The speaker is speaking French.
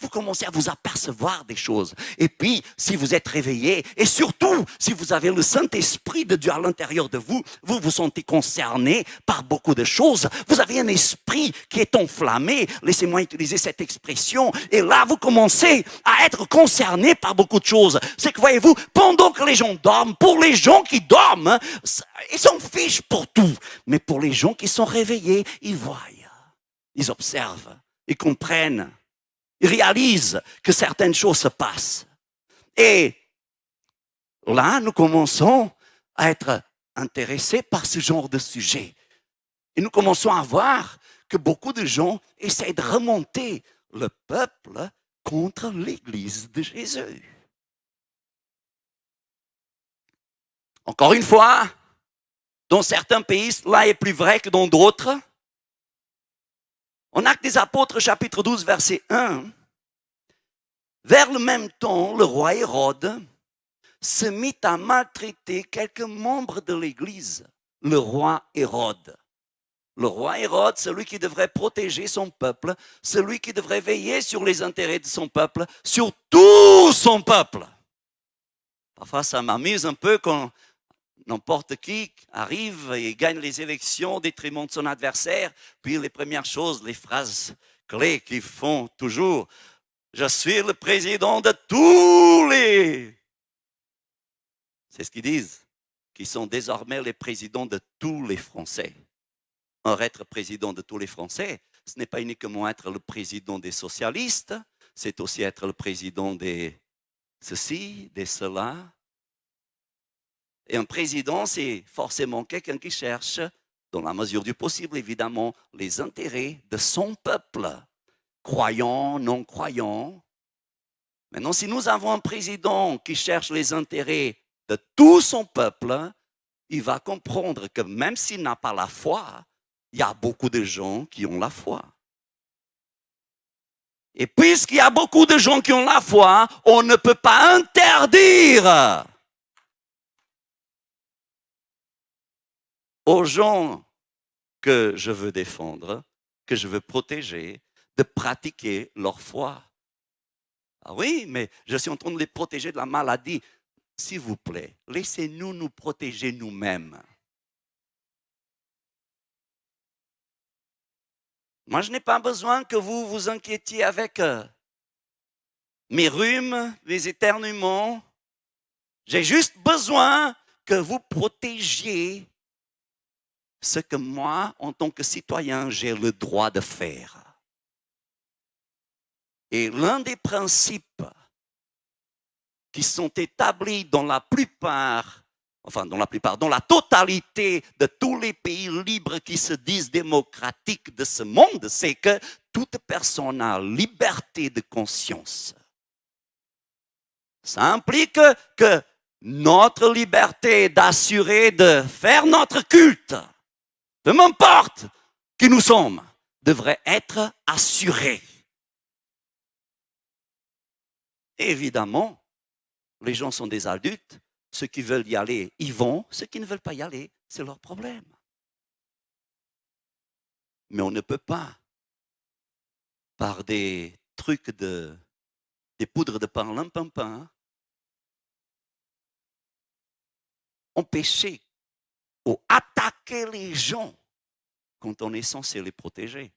vous commencez à vous apercevoir des choses. Et puis, si vous êtes réveillé, et surtout, si vous avez le Saint-Esprit de Dieu à l'intérieur de vous, vous vous sentez concerné par beaucoup de choses. Vous avez un esprit qui est enflammé, laissez-moi utiliser cette expression, et là, vous commencez à être concerné par beaucoup de choses. C'est que, voyez-vous, pendant que les gens dorment, pour les gens qui dorment, ils s'en fichent pour tout. Mais pour les gens qui sont réveillés, ils voient, ils observent, ils comprennent, ils réalisent que certaines choses se passent. Et là, nous commençons à être intéressés par ce genre de sujet. Et nous commençons à voir que beaucoup de gens essaient de remonter le peuple contre l'Église de Jésus. Encore une fois, dans certains pays, cela est plus vrai que dans d'autres. En Actes des Apôtres, chapitre 12, verset 1, vers le même temps, le roi Hérode se mit à maltraiter quelques membres de l'Église. Le roi Hérode. Le roi Hérode, celui qui devrait protéger son peuple, celui qui devrait veiller sur les intérêts de son peuple, sur tout son peuple. Parfois, ça m'amuse un peu quand n'importe qui arrive et gagne les élections au détriment de son adversaire, puis les premières choses, les phrases clés qu'ils font toujours, « Je suis le président de tous les... » C'est ce qu'ils disent, qu'ils sont désormais les présidents de tous les Français. Or, être président de tous les Français, ce n'est pas uniquement être le président des socialistes, c'est aussi être le président des ceci, des cela. Et un président, c'est forcément quelqu'un qui cherche, dans la mesure du possible, évidemment, les intérêts de son peuple, croyant, non croyant. Maintenant, si nous avons un président qui cherche les intérêts de tout son peuple, il va comprendre que même s'il n'a pas la foi, il y a beaucoup de gens qui ont la foi. Et puisqu'il y a beaucoup de gens qui ont la foi, on ne peut pas interdire aux gens que je veux défendre, que je veux protéger, de pratiquer leur foi. Ah oui, mais je suis en train de les protéger de la maladie. S'il vous plaît, laissez-nous nous protéger nous-mêmes. Moi, je n'ai pas besoin que vous vous inquiétiez avec mes rhumes, mes éternuements. J'ai juste besoin que vous protégiez ce que moi, en tant que citoyen, j'ai le droit de faire. Et l'un des principes qui sont établis dans la totalité de tous les pays libres qui se disent démocratiques de ce monde, c'est que toute personne a liberté de conscience. Ça implique que notre liberté d'assurer de faire notre culte, peu m'importe qui nous sommes, devrait être assurée. Évidemment, les gens sont des adultes. Ceux qui veulent y aller, y vont. Ceux qui ne veulent pas y aller, c'est leur problème. Mais on ne peut pas, par des trucs des poudres de perlimpinpin, empêcher ou attaquer les gens quand on est censé les protéger.